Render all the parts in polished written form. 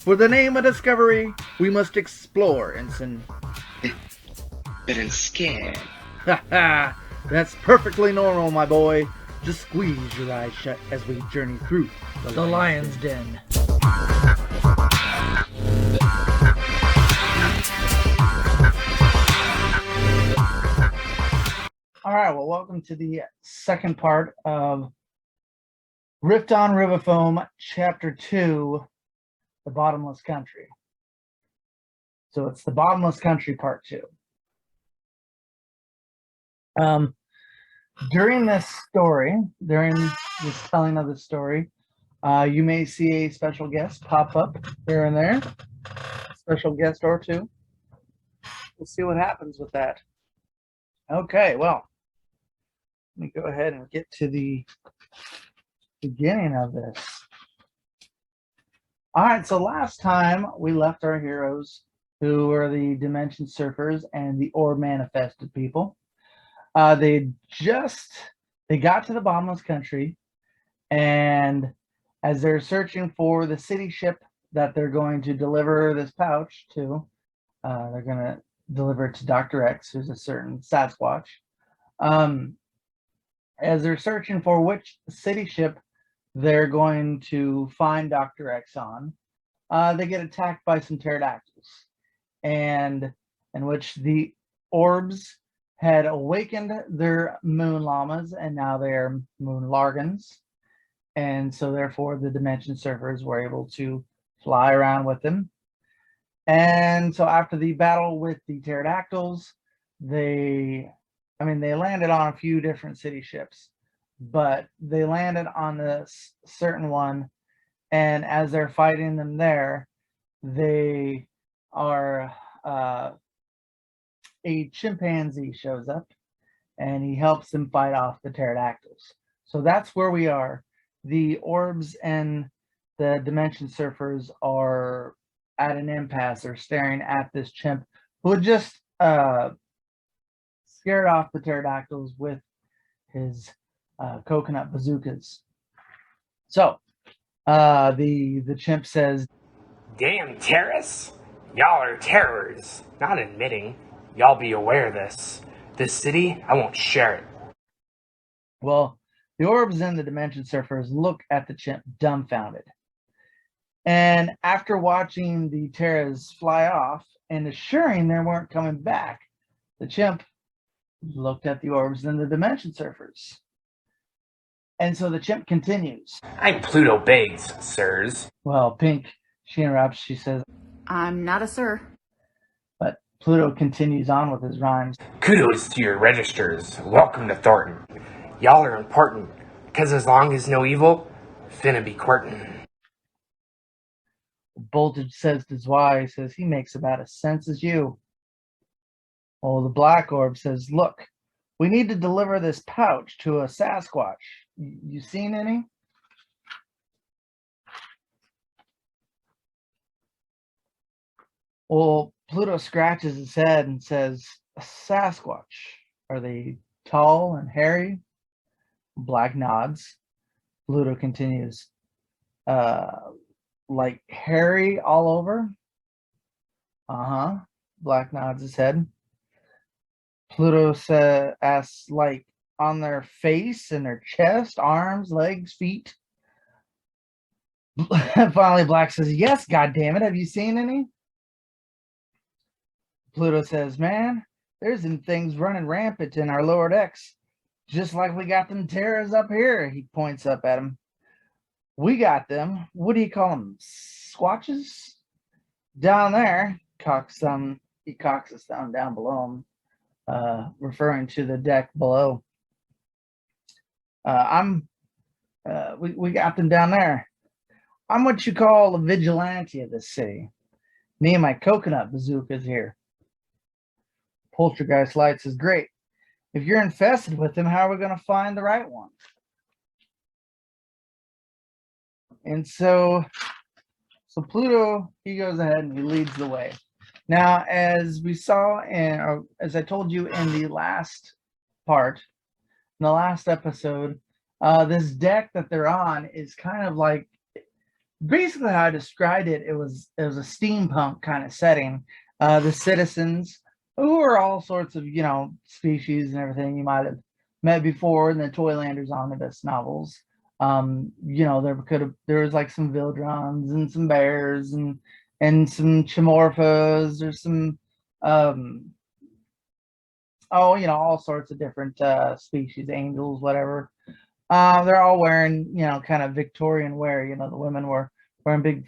For the name of discovery, we must explore, Ensign. Been scared. Ha ha! That's perfectly normal, my boy. Just squeeze your eyes shut as we journey through The Lion's Den. All right, well, welcome to the second part of Rift on Rubifoam, Chapter 2, The Bottomless Country. So it's The Bottomless Country, Part 2. During this story, during this telling of the story, you may see a special guest pop up here and there. Special guest or two. We'll see what happens with that. Okay, well, let me go ahead and get to the beginning of this. All right, so last time we left our heroes, who were the Dimension Surfers and the Orb Manifested people. They got to the Bottomless Country, and as they're searching for the city ship that they're going to deliver this pouch to, they're going to deliver it to Dr. X, who's a certain Sasquatch. As they're searching for which city ship they're going to find Dr. X on, they get attacked by some pterodactyls, and in which the Orbs had awakened their moon llamas, and now they're moon largans, and so therefore the Dimension Surfers were able to fly around with them. And so after the battle with the pterodactyls, they landed on a few different city ships, but they landed on this certain one, and as they're fighting them there, they are a chimpanzee shows up, and he helps them fight off the pterodactyls. So that's where we are. The Orbs and the Dimension Surfers are at an impasse. They're staring at this chimp who had just scared off the pterodactyls with his coconut bazookas. So the chimp says, "Damn terrorists! Y'all are terrors. Not admitting. Y'all be aware of this. This city, I won't share it." Well, the Orbs and the Dimension Surfers look at the chimp dumbfounded. And after watching the Terras fly off and assuring they weren't coming back, the chimp looked at the Orbs and the Dimension Surfers. And so the chimp continues. "I'm Pluto Beggs, sirs." Well, Pink, she interrupts. She says, "I'm not a sir." But Pluto continues on with his rhymes. "Kudos to your registers. Welcome to Thornton. Y'all are important, because as long as no evil, finna be courtin'." Voltage says to Zwei, he says, "He makes about as sense as you." Well, the Black Orb says, "Look, we need to deliver this pouch to a Sasquatch. You seen any?" Well, Pluto scratches his head and says, "A Sasquatch? Are they tall and hairy?" Black nods. Pluto continues, "Like hairy all over?" "Uh-huh." Black nods his head. Pluto asks, "Like on their face and their chest, arms, legs, feet?" Finally, Black says, "Yes, goddammit, have you seen any?" Pluto says, "Man, there's them things running rampant in our lower decks, just like we got them terrors up here." He points up at him. "We got them, what do you call them, squatches? Down there." He cocks his thumb down below him, referring to the deck below. We got them down there. I'm what you call a vigilante of this city. Me and my coconut bazookas here." Poltergeist Light says, "Great. If you're infested with them, how are we going to find the right one?" And so Pluto, he goes ahead and he leads the way. Now, as we saw, as I told you in the last part, in the last episode, this deck that they're on is kind of like basically how I described it, it was a steampunk kind of setting. The citizens, who are all sorts of species and everything you might have met before in the Toylanders omnibus novels. There was like some Vildrons and some bears and some Chimorphas or some all sorts of different species, angels, whatever. They're all wearing, kind of Victorian wear. The women were wearing big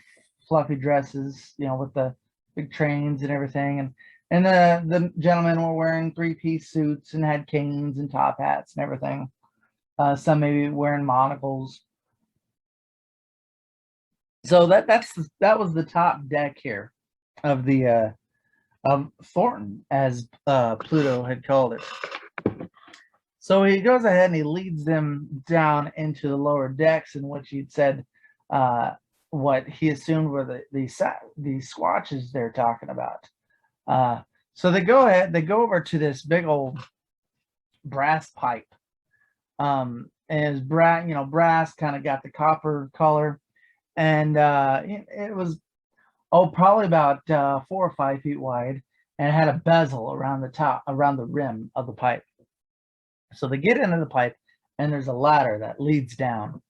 fluffy dresses, with the big trains and everything. And the gentlemen were wearing three-piece suits and had canes and top hats and everything. Some maybe wearing monocles. So that was the top deck here of the of Thornton, as Pluto had called it. So he goes ahead and he leads them down into the lower decks, in which he'd said what he assumed were the squatches they're talking about. So they go over to this big old brass pipe. And it's brass kind of got the copper color, and it was probably about 4 or 5 feet wide, and it had a bezel around the rim of the pipe. So they get into the pipe, and there's a ladder that leads down.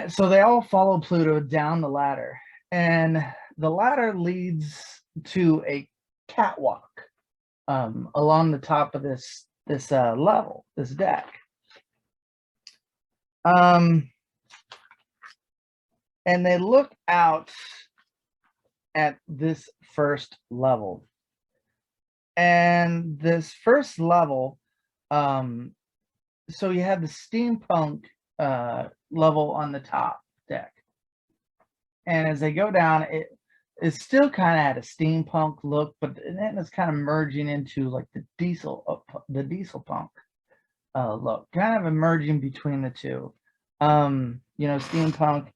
So they all follow Pluto down the ladder, and the ladder leads to a catwalk along the top of this level, this deck. And they look out at this first level, and this first level, so you have the steampunk level on the top deck, and as they go down, it's still kind of had a steampunk look, but then it's kind of merging into like the diesel punk look, kind of emerging between the two. Steampunk,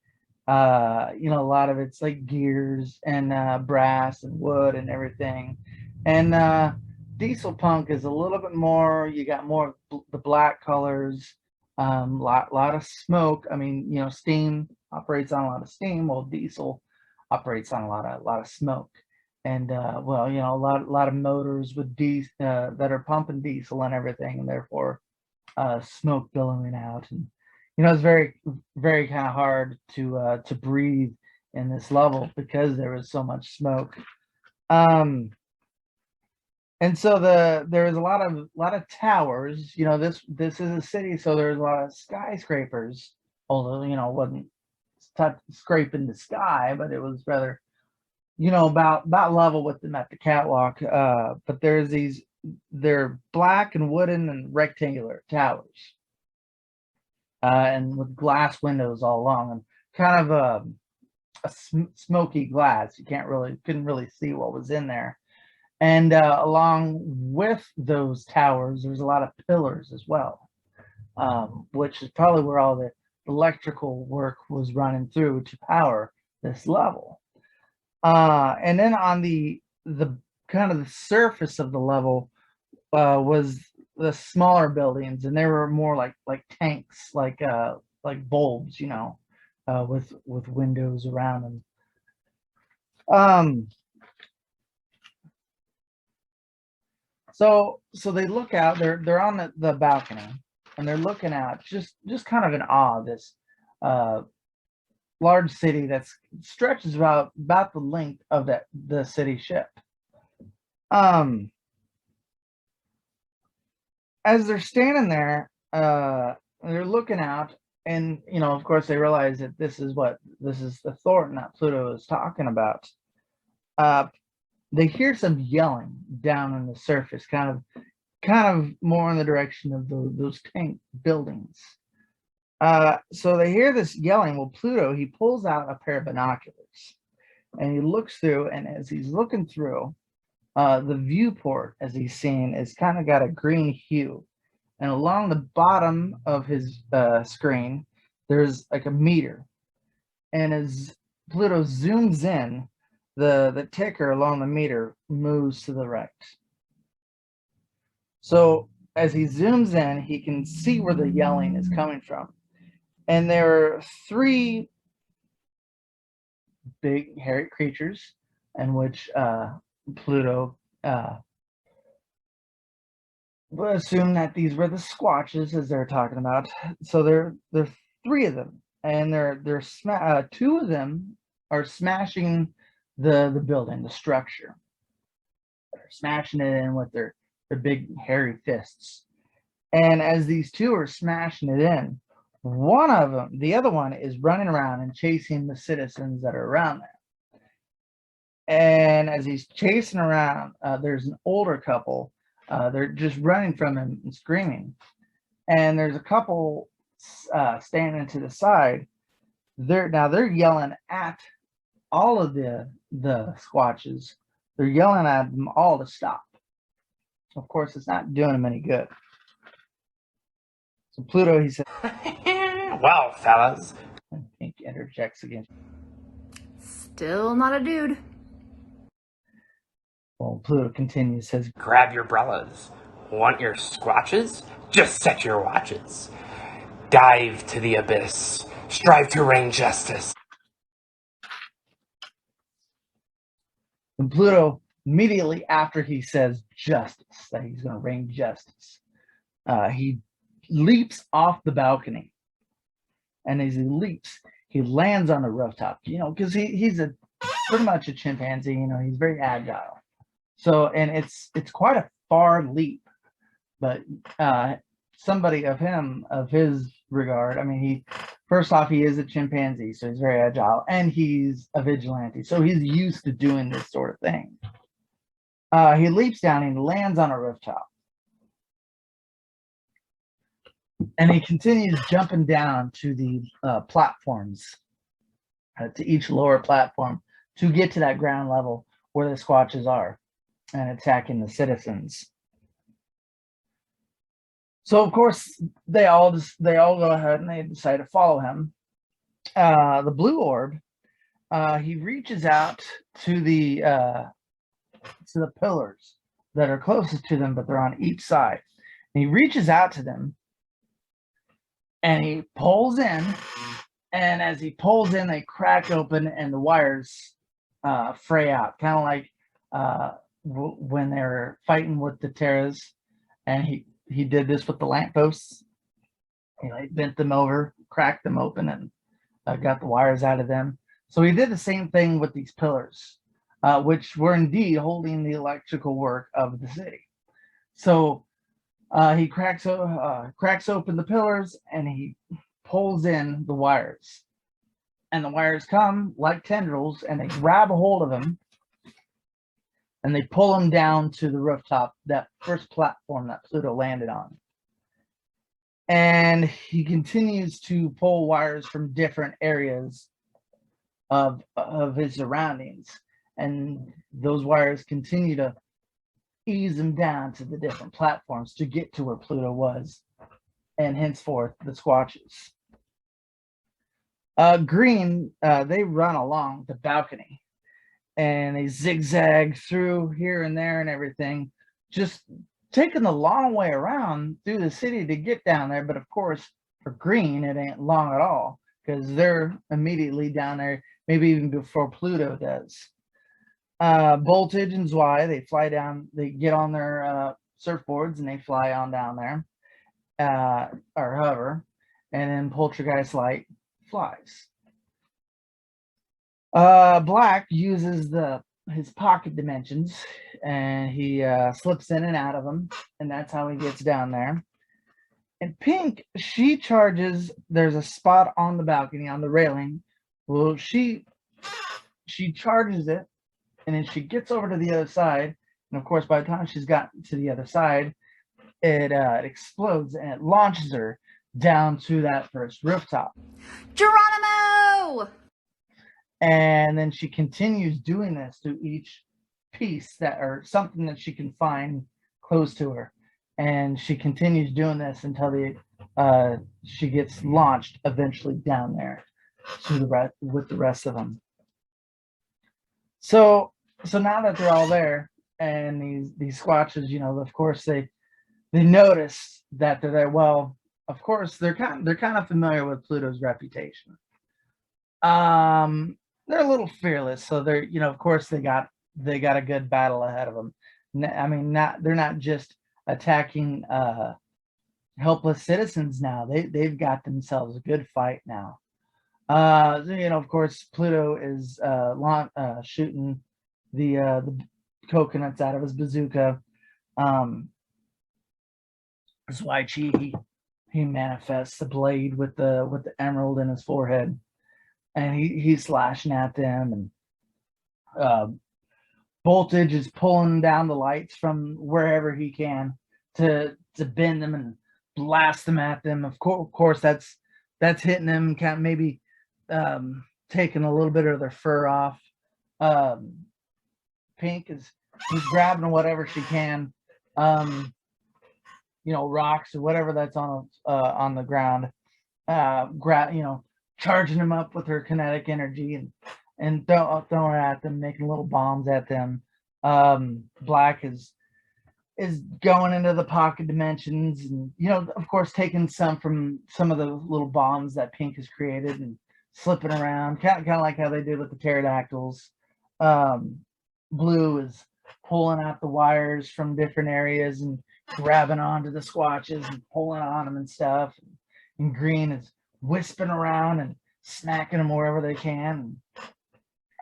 a lot of it's like gears and brass and wood and everything, and diesel punk is a little bit more. You got more of the black colors, lot of smoke. I mean, steam operates on a lot of steam, while diesel operates on a lot of smoke. And a lot of motors with that are pumping diesel and everything, and therefore smoke billowing out. And it's very, very kind of hard to breathe in this level because there was so much smoke. And so there was a lot of towers. This is a city, so there's a lot of skyscrapers. Although it wasn't scraping the sky, but it was rather about level with them at the catwalk. But they're black and wooden and rectangular towers, and with glass windows all along, and kind of a smoky glass. You couldn't really see what was in there. And along with those towers, there's a lot of pillars as well, which is probably where all the electrical work was running through to power this level. And then on the kind of the surface of the level was the smaller buildings, and they were more like tanks, like bulbs, with windows around them. So they look out. They're on the balcony, and they're looking out, just kind of in awe of this large city that stretches about the length of the city ship. As they're standing there, they're looking out, and of course they realize that this is the Thornton that Pluto is talking about. They hear some yelling down on the surface, kind of more in the direction of those tank buildings. So they hear this yelling. Well, Pluto, he pulls out a pair of binoculars, and he looks through, and as he's looking through, the viewport, as he's seeing, is kind of got a green hue, and along the bottom of his screen, there's like a meter, and as Pluto zooms in, the ticker along the meter moves to the right. So as he zooms in, he can see where the yelling is coming from. And there are three big hairy creatures, in which Pluto will assume that these were the Squatches, as they're talking about. So there are three of them, and two of them are smashing the building, the structure. They're smashing it in with their big hairy fists. And as these two are smashing it in, one of them, the other one, is running around and chasing the citizens that are around there. And as he's chasing around, there's an older couple. They're just running from him and screaming. And there's a couple standing to the side. They're yelling at all of the Squatches. They're yelling at them all to stop. Of course, it's not doing them any good. So Pluto, he said, well, fellas. And Pink interjects again. Still not a dude. Well, Pluto continues, says, Grab your umbrellas. Want your squatches? Just set your watches. Dive to the abyss. Strive to reign justice. And Pluto, immediately after he says justice, that he's going to rain justice, he leaps off the balcony. And as he leaps, he lands on the rooftop, because he's pretty much a chimpanzee, he's very agile. So, and it's quite a far leap, but somebody of his regard, first off, he is a chimpanzee, so he's very agile, and he's a vigilante, so he's used to doing this sort of thing. He leaps down and lands on a rooftop. And he continues jumping down to the platforms, to each lower platform, to get to that ground level where the Squatches are and attacking the citizens. So of course they all go ahead and they decide to follow him. The blue orb, he reaches out to the pillars that are closest to them, but they're on each side. And he reaches out to them and he pulls in, and as he pulls in, they crack open and the wires fray out, kind of like when they were fighting with the Terras, and he did this with the lampposts. He bent them over, cracked them open, and got the wires out of them. So he did the same thing with these pillars, which were indeed holding the electrical work of the city. So he cracks open the pillars and he pulls in the wires. And the wires come like tendrils and they grab a hold of him and they pull him down to the rooftop, that first platform that Pluto landed on. And he continues to pull wires from different areas of his surroundings. And those wires continue to ease him down to the different platforms to get to where Pluto was, and henceforth the Squatches. Green, they run along the balcony and they zigzag through here and there and everything, just taking the long way around through the city to get down there. But of course, for Green, it ain't long at all because they're immediately down there, maybe even before Pluto does. Voltage and Zwei, they fly down, they get on their surfboards and they fly on down there, or hover, and then Poltergeist Light flies. Black uses his pocket dimensions and he slips in and out of them, and that's how he gets down there. And Pink, she charges, there's a spot on the balcony on the railing. Well, she charges it, and then she gets over to the other side, and of course by the time she's gotten to the other side, it explodes and it launches her down to that first rooftop. Geronimo! And then she continues doing this to each piece or something that she can find close to her, and she continues doing this until she gets launched eventually down there with the rest of them. So now that they're all there, and these Squatches, of course they notice that they're there. Well, of course they're kind of familiar with Pluto's reputation. they're a little fearless. So they're, of course they got a good battle ahead of them. I mean, they're not just attacking helpless citizens now. They've got themselves a good fight now. Of course, Pluto is shooting the coconuts out of his bazooka. That's why he manifests the blade with the emerald in his forehead, and he's slashing at them, and Voltage is pulling down the lights from wherever he can to bend them and blast them at them. Of course, that's hitting them, kind of maybe taking a little bit of their fur off. Pink is grabbing whatever she can, rocks or whatever that's on the ground. Charging them up with her kinetic energy and throwing at them, making little bombs at them. Black is going into the pocket dimensions, and of course taking some from some of the little bombs that Pink has created and slipping around, kind of like how they did with the pterodactyls. Blue is pulling out the wires from different areas and grabbing onto the squatches and pulling on them and stuff. And green is wisping around and smacking them wherever they can. And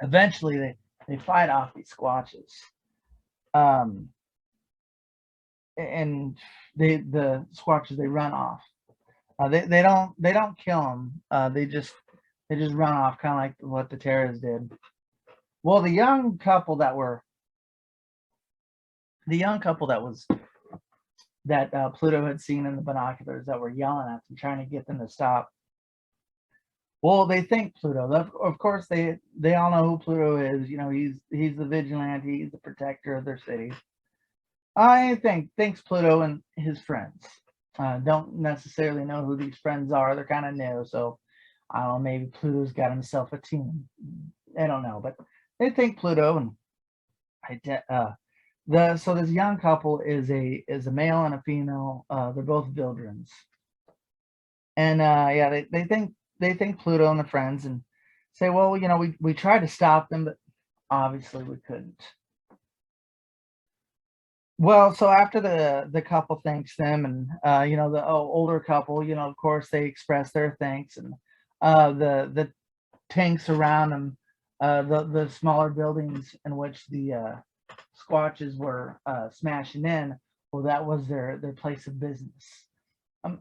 eventually they fight off these squatches. And the squatches, they run off. They don't kill them. They just run off, kind of like what the Terras did. Well, the young couple that Pluto had seen in the binoculars that were yelling at them, trying to get them to stop. Well, they think Pluto. Of course, they all know who Pluto is. He's the vigilante. He's the protector of their city. I thinks Pluto and his friends. Don't necessarily know who these friends are. They're kind of new, so I don't know. Maybe Pluto's got himself a team. I don't know, but they think Pluto, and so this young couple is a male and a female. They're both Vildrins, and they think Pluto and the friends, and say, well, we tried to stop them, but obviously we couldn't. Well, so after the couple thanks them, and the older couple, of course they express their thanks, and the tanks around them, the smaller buildings in which the squatches were smashing in, well, that was their place of business.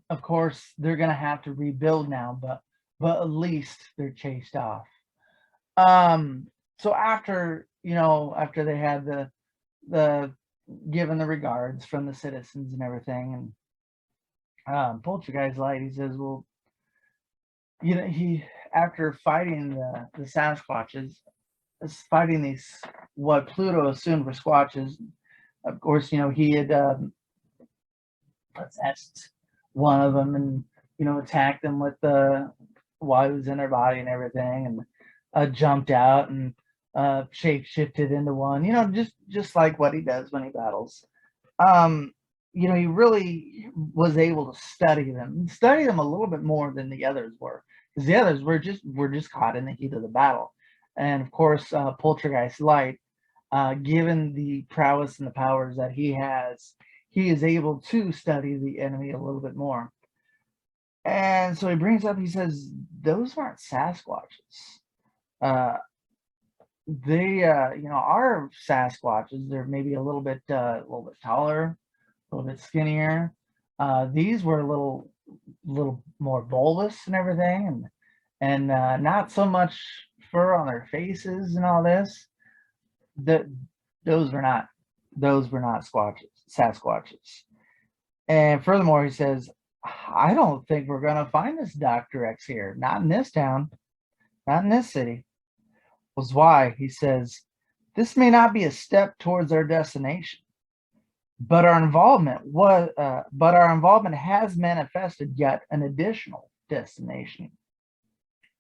Of course, they're gonna have to rebuild now, but at least they're chased off. So after they had the given the regards from the citizens and everything, and Poltergeist Light, he says, well, he, after fighting the Sasquatches, fighting these what Pluto assumed were squatches, of course, he had possessed one of them and attacked them with while he was in their body and everything, and jumped out and shape shifted into one, just like what he does when he battles. He really was able to study them a little bit more than the others were, because the others were just caught in the heat of the battle. And of course, Poltergeist Light, given the prowess and the powers that he has, he is able to study the enemy a little bit more. And so he says, those aren't Sasquatches. They are Sasquatches. They're maybe a little bit taller, a little bit skinnier. These were a little more bulbous and everything, and not so much fur on their faces and all this. Those were not Sasquatches. And furthermore, he says, I don't think we're gonna find this Dr. X here. Not in this town, not in this city. Was why he says this may not be a step towards our destination, but our involvement has manifested yet an additional destination.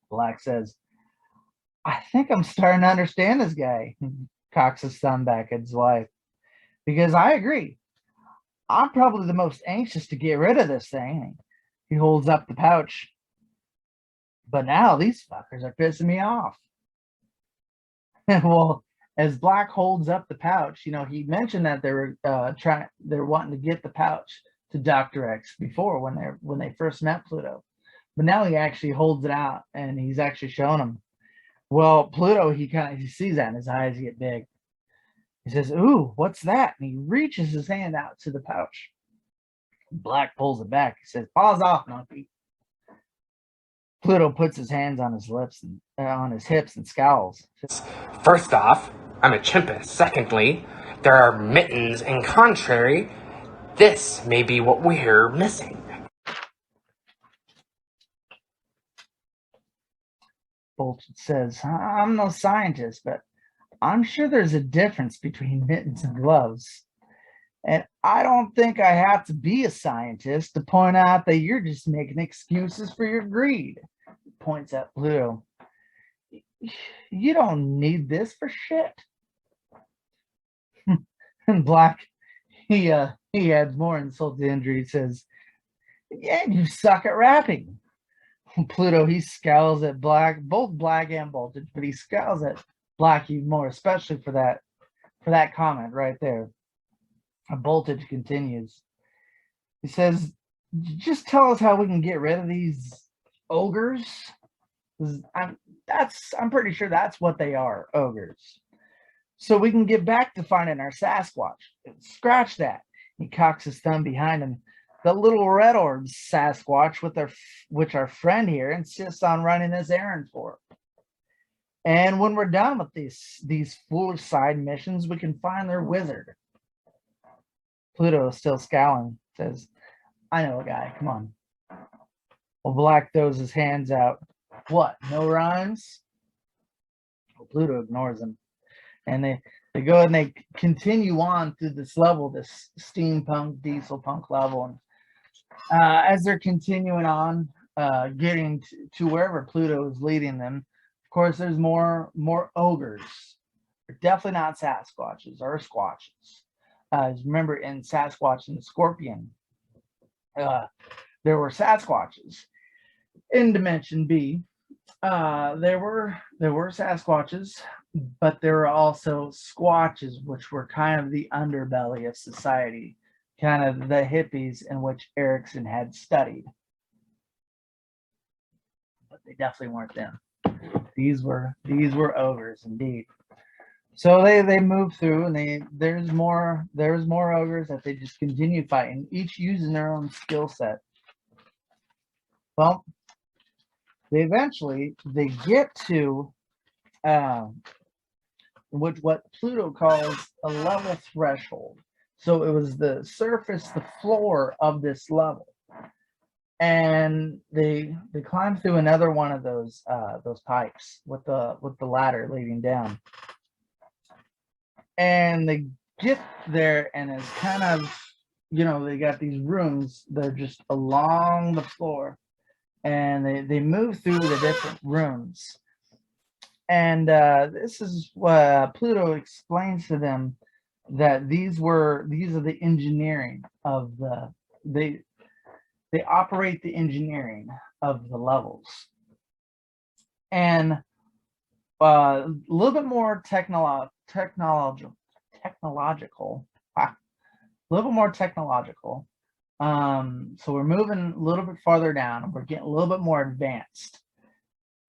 Black says, I think I'm starting to understand this guy. Cocks his thumb back at his wife, because I agree. I'm probably the most anxious to get rid of this thing. He holds up the pouch. But now these fuckers are pissing me off. Well, as Black holds up the pouch, he mentioned that they're wanting to get the pouch to Dr. X before when they first met Pluto. But now he actually holds it out and he's actually showing him. Well, Pluto, he sees that and his eyes get big. He says, "Ooh, what's that?" And he reaches his hand out to the pouch. Black pulls it back. He says, "Paws off, monkey." Pluto puts his hands on his lips and on his hips and scowls. First off, I'm a chimpus. Secondly, there are mittens, and contrary, this may be what we're missing. Bolton says, "I'm no scientist, but I'm sure there's a difference between mittens and gloves. And I don't think I have to be a scientist to point out that you're just making excuses for your greed." He points at Pluto. "You don't need this for shit." And Black, he adds more insult to injury. He says, "Yeah, you suck at rapping." Pluto, he scowls at Black, both Black and Voltage, but he scowls at Black even more, especially for that comment right there. Voltage continues. He says, "Just tell us how we can get rid of these ogres." I'm pretty sure that's what they are, ogres. "So we can get back to finding our Sasquatch." Scratch that. He cocks his thumb behind him. "The little red Orbs Sasquatch, which our friend here insists on running this errand for. And when we're done with these foolish side missions, we can find their wizard." Pluto is still scowling. Says, "I know a guy. Come on." Well, Black throws his hands out. "What? No rhymes?" Well, Pluto ignores him. And they go and they continue on through this level, this steampunk, diesel punk level. And as they're continuing on, getting to wherever Pluto is leading them, of course, there's more ogres. They're definitely not Sasquatches or Squatches. Remember, in Sasquatch and the Scorpion, there were Sasquatches. In Dimension B, there were Sasquatches, but there were also Squatches, which were kind of the underbelly of society, kind of the hippies in which Erickson had studied. But they definitely weren't them. These were ogres indeed. So they move through, and there's more ogres that they just continue fighting, each using their own skill set. Well, they get to what Pluto calls a level threshold. So it was the surface, the floor of this level, and they climb through another one of those pipes with the ladder leading down, and they get there, and it's kind of, they got these rooms. They're just along the floor, and they move through the different rooms. And this is what Pluto explains to them, that these are the engineering of they operate the engineering of the levels. And a little bit more technological, a little bit more technological. So we're moving a little bit farther down, and we're getting a little bit more advanced.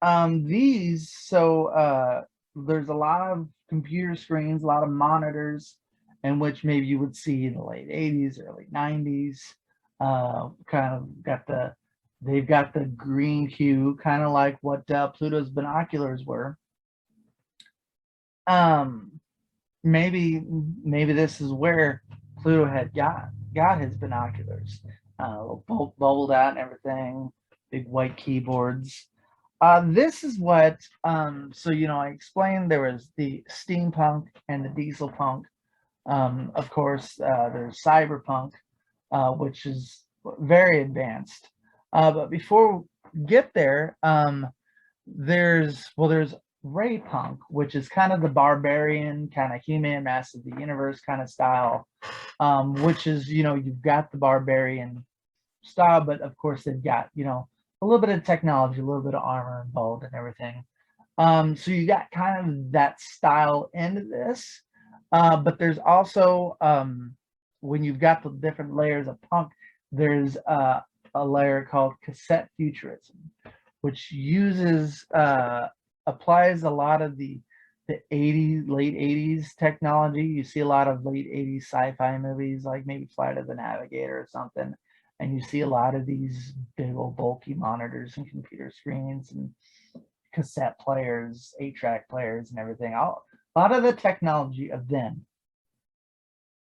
There's a lot of computer screens, a lot of monitors, in which maybe you would see in the late 80s, early 90s. They've got the green hue, kind of like what Pluto's binoculars were. Maybe this is where Pluto had got his binoculars, bubbled out and everything, big white keyboards. This is what, I explained there was the steampunk and the diesel punk. Of course, there's cyberpunk, which is very advanced. But before we get there, there's Ray Punk, which is kind of the barbarian, kind of He-Man, Master of the Universe kind of style, which is, you've got the barbarian style, but of course they've got, a little bit of technology, a little bit of armor involved and everything. So you got kind of that style into this, but there's also when you've got the different layers of punk, there's a layer called cassette futurism, which uses applies a lot of the 80s, late 80s technology. You see a lot of late 80s sci-fi movies, like maybe Flight of the Navigator or something, and you see a lot of these big old bulky monitors and computer screens and cassette players, 8-track players, and everything. A lot of the technology of then,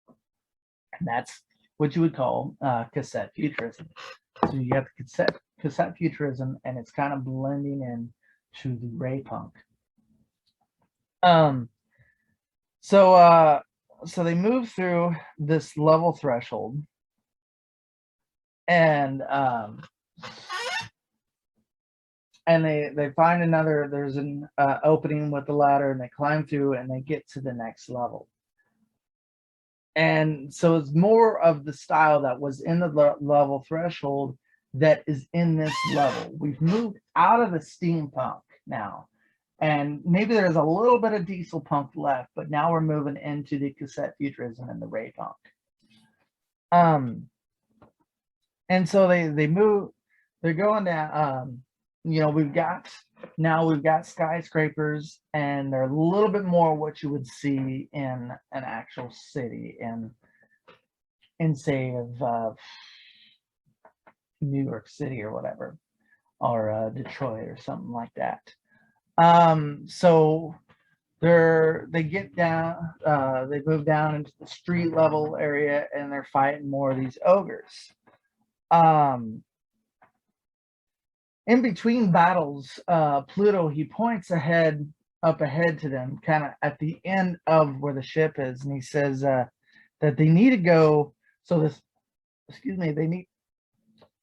and that's what you would call cassette futurism. So you have cassette futurism, and it's kind of blending in to the ray punk. So they move through this level threshold, and they find another. There's an opening with the ladder, and they climb through, and they get to the next level. And so it's more of the style that was in the level threshold that is in this level. We've moved out of the steampunk now, and maybe there's a little bit of diesel punk left, but now we're moving into the cassette futurism and the ray punk. And so they move. They're going down. We've got skyscrapers, and they're a little bit more what you would see in an actual city in say of New York City or whatever, or Detroit or something like that. So they get down, they move down into the street level area, and they're fighting more of these ogres. In between battles, Pluto, he points up ahead to them, kind of at the end of where the ship is, and he says that they need to go. So they need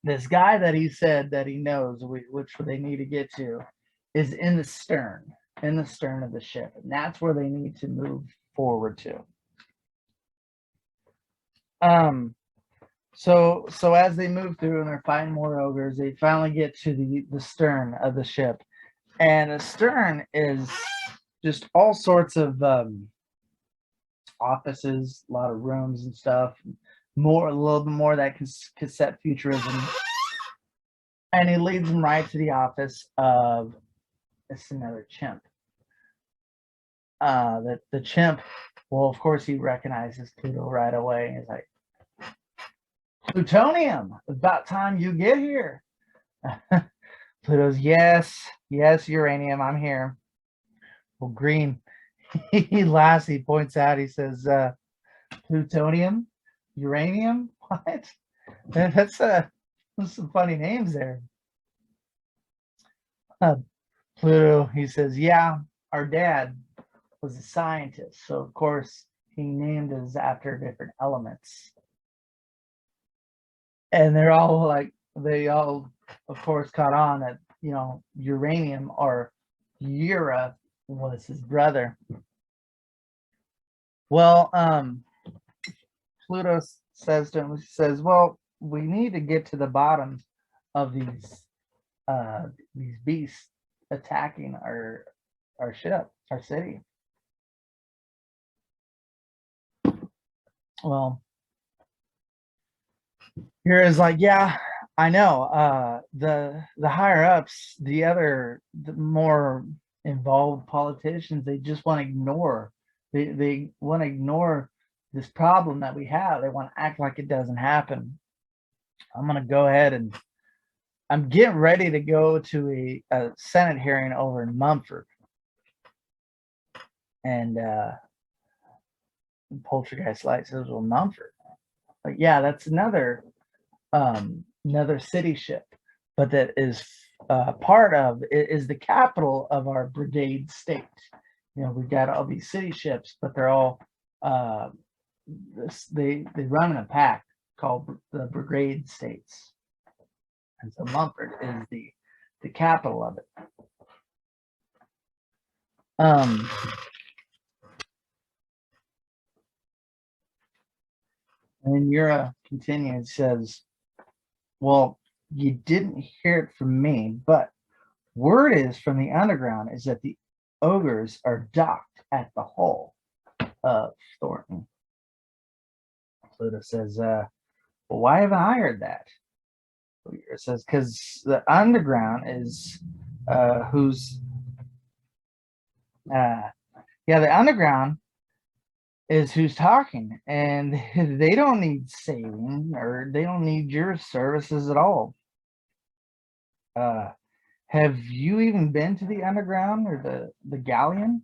this guy that he said that he knows, which they need to get to, is in the stern of the ship, and that's where they need to move forward to. So as they move through and they're fighting more ogres, they finally get to the stern of the ship, and the stern is just all sorts of offices, a lot of rooms and stuff. A little bit more of that cassette futurism, and he leads them right to the office of another chimp. The chimp, well, of course, he recognizes Pluto right away. He's like, "Plutonium, about time you get here." Pluto's, yes, uranium, I'm here. Well, Green, he laughs, he points out, he says, plutonium, uranium, what? That's some funny names there. Pluto, he says, yeah, our dad was a scientist, so of course he named us after different elements. And they all, of course, caught on that, uranium or Ura was his brother. Well, Pluto says to him, he says, well, we need to get to the bottom of these beasts attacking our ship, our city. Well, here is like, yeah, I know. The higher ups, the more involved politicians, they just want to ignore. They want to ignore this problem that we have. They want to act like it doesn't happen. I'm gonna go ahead and I'm getting ready to go to a Senate hearing over in Mumford, and Poltergeist Light says, "Well, Mumford, like, yeah, that's another city ship, but that is part of it is the capital of our brigade state. We've got all these city ships, but they're all they run in a pack called the brigade states, and so Mumford is the capital of it." And then Yura continues, says, well, you didn't hear it from me, but Word is from the underground is that the ogres are docked at the hull of Thornton. Pluto says, well, why haven't I heard that? It says, because the underground is who's yeah, the underground is who's talking, and they don't need saving, or they don't need your services at all. Have you even been to the underground or the galleon?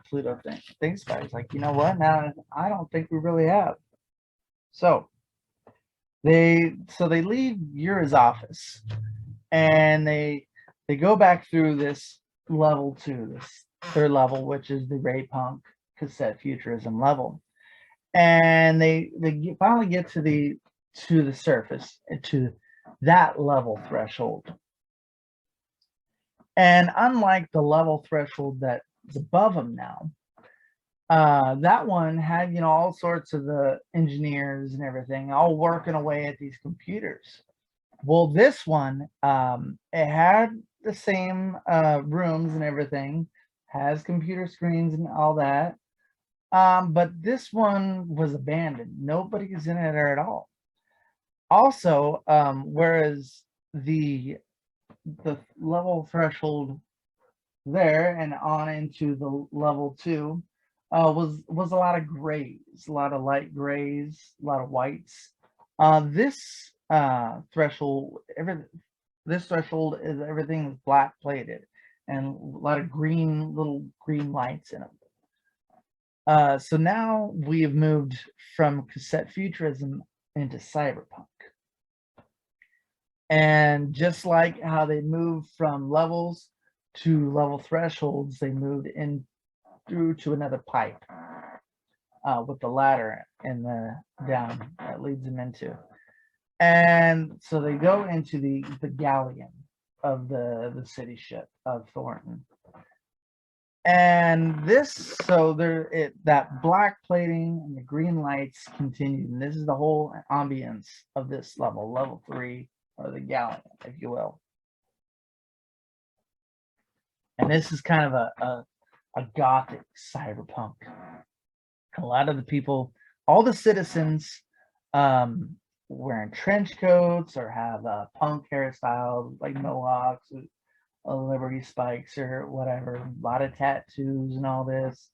Pluto thinks about it. He's like, you know what? Now I don't think we really have. So they leave Yura's office, and they go back through this level 2, this third level, which is the Ray Punk cassette futurism level, and they finally get to the surface, to that level threshold. And unlike the level threshold that's above them now, that one had, you know, all sorts of the engineers and everything all working away at these computers. Well, this one, it had the same rooms and everything, has computer screens and all that. But this one was abandoned. Nobody is in it at all. Also, whereas the level threshold there and on into the level 2 was a lot of grays, a lot of light grays, a lot of whites. This threshold, this threshold is everything is black plated and a lot of little green lights in them. So now we have moved from cassette futurism into cyberpunk. And just like how they moved from levels to level thresholds, they moved in through to another pipe with the ladder in the down that leads them into. And so they go into the galleon of the city ship of Thornton. And this, so that black plating and the green lights continue. And this is the whole ambience of this level 3, or the galleon, if you will. And this is kind of a gothic cyberpunk. A lot of the people, all the citizens, wearing trench coats or have punk hairstyles like mohawks, Liberty spikes or whatever. A lot of tattoos and all this.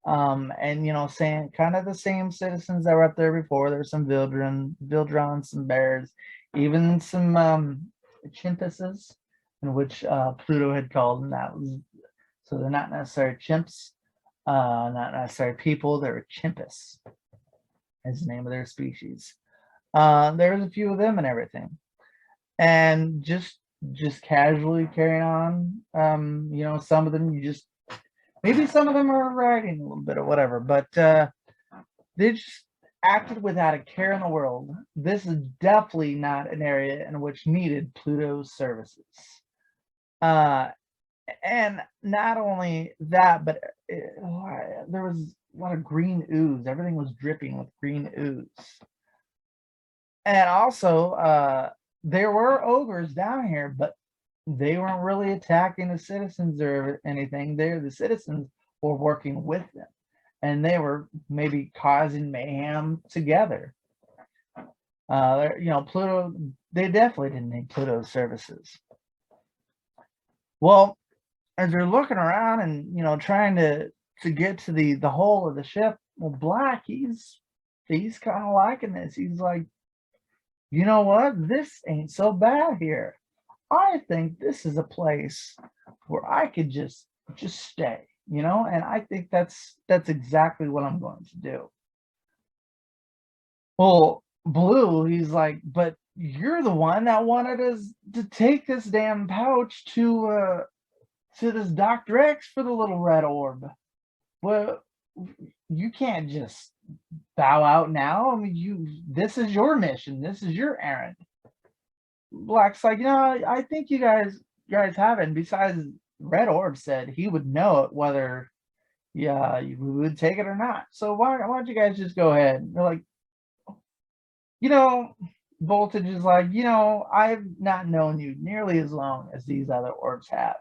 And you know, saying kind of the same citizens that were up there before. There's some Vildrons, some bears, even some chimpuses, in which Pluto had called them. That was, so they're not necessarily chimps, not necessarily people. They're chimpus, is the name of their species. There was a few of them and everything, and just casually carrying on. You know, some of them maybe some of them are riding a little bit or whatever, but they just acted without a care in the world. This is definitely not an area in which needed Pluto's services. And not only that, but there was a lot of green ooze. Everything was dripping with green ooze. And also, there were ogres down here, but they weren't really attacking the citizens or anything. The citizens were working with them, and they were maybe causing mayhem together. You know, Pluto, they definitely didn't need Pluto's services. Well, as they're looking around and, you know, trying to get to the hull of the ship, well, Black, he's kind of liking this. He's like, you know what? This ain't so bad here. I think this is a place where I could just stay, you know, and I think that's exactly what I'm going to do. Well, Blue, he's like, but you're the one that wanted us to take this damn pouch to this Dr. X for the little red orb. Well, you can't just bow out now. I mean, this is your mission. This is your errand. Black's like, you know, I think you guys have it. And besides, Red Orb said he would know it whether we would take it or not. So why don't you guys just go ahead? And they're like, you know, Voltage is like, I've not known you nearly as long as these other orbs have.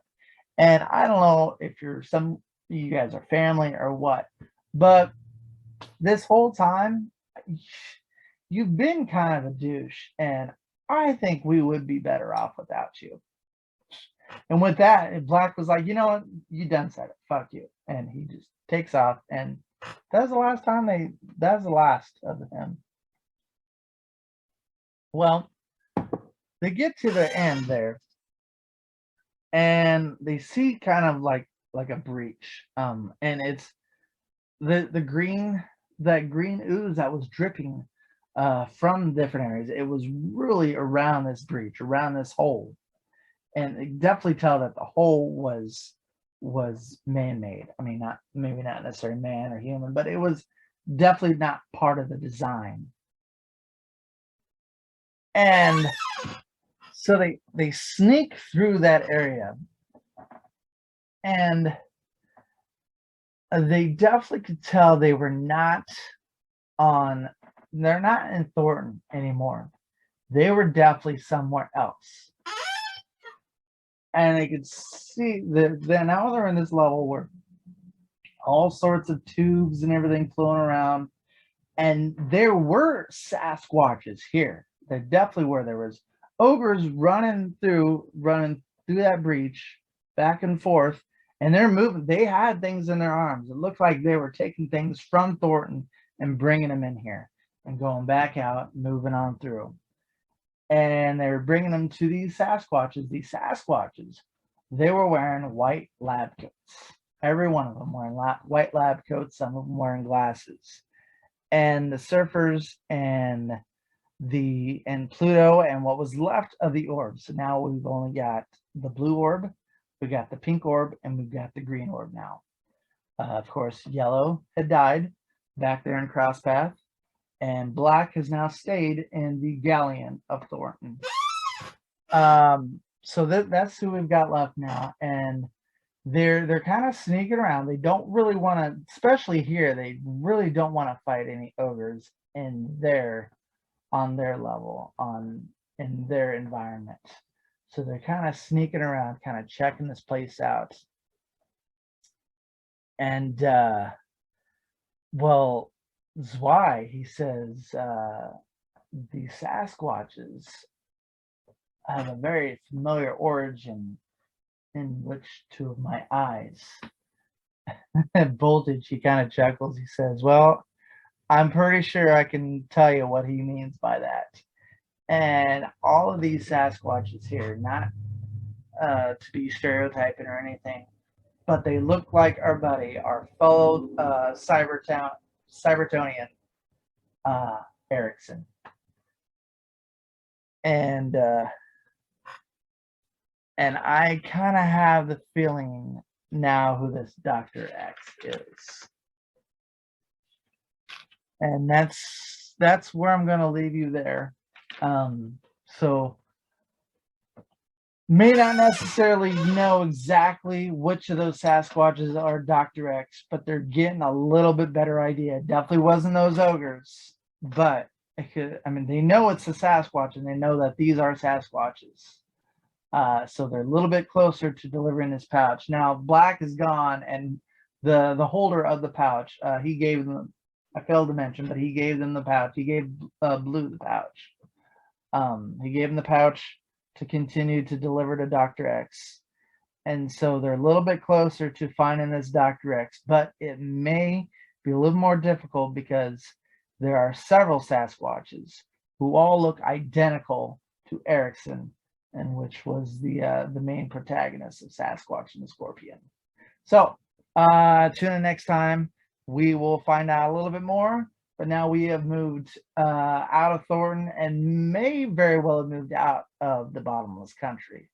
And I don't know if you guys are family or what, but this whole time, you've been kind of a douche, and I think we would be better off without you. And with that, Black was like, you know what? You done said it. Fuck you. And he just takes off, and that's the last of him. Well, they get to the end there, and they see kind of like a breach. And it's the green ooze that was dripping from different areas. It was really around this breach, around this hole. And you definitely tell that the hole was man-made. I mean, maybe not necessarily man or human, but it was definitely not part of the design. And so they sneak through that area, and they definitely could tell they were not they're not in Thornton anymore. They were definitely somewhere else. And they could see that now they're in this level where all sorts of tubes and everything flowing around. And there were Sasquatches here. There definitely were. There was ogres running through that breach back and forth, and they're moving. They had things in their arms. It looked like they were taking things from Thornton and bringing them in here and going back out, moving on through. And they were bringing them to these Sasquatches. These Sasquatches, they were wearing white lab coats. Every one of them wearing white lab coats. Some of them wearing glasses. And the surfers and Pluto and what was left of the orbs. So now we've only got the blue orb, we got the pink orb, and we've got the green orb now. Of course, yellow had died back there in Crosspath, and black has now stayed in the galleon of Thornton. So that's who we've got left now, and they're kind of sneaking around. They don't really want to, especially here, they really don't want to fight any ogres on their level, in their environment. So they're kind of sneaking around, kind of checking this place out. And well, Zwei, he says, the Sasquatches have a very familiar origin in which two of my eyes. Voltage, he kind of chuckles. He says, well, I'm pretty sure I can tell you what he means by that. And all of these Sasquatches here, not to be stereotyping or anything, but they look like our buddy, our fellow Cybertonian, Erickson. And I kind of have the feeling now who this Dr. X is. And that's where I'm going to leave you there. So may not necessarily know exactly which of those Sasquatches are Dr. X, but they're getting a little bit better idea. It definitely wasn't those ogres, but they know it's a Sasquatch, and they know that these are Sasquatches. So they're a little bit closer to delivering this pouch. Now, Black is gone, and the holder of the pouch, he gave them, I failed to mention, but he gave them the pouch. He gave Blue the pouch. He gave him the pouch to continue to deliver to Dr. X. And so they're a little bit closer to finding this Dr. X, but it may be a little more difficult because there are several Sasquatches who all look identical to Erickson, and which was the main protagonist of Sasquatch and the Scorpion. So tune in next time. We will find out a little bit more, but now we have moved out of Thornton and may very well have moved out of the Bottomless country.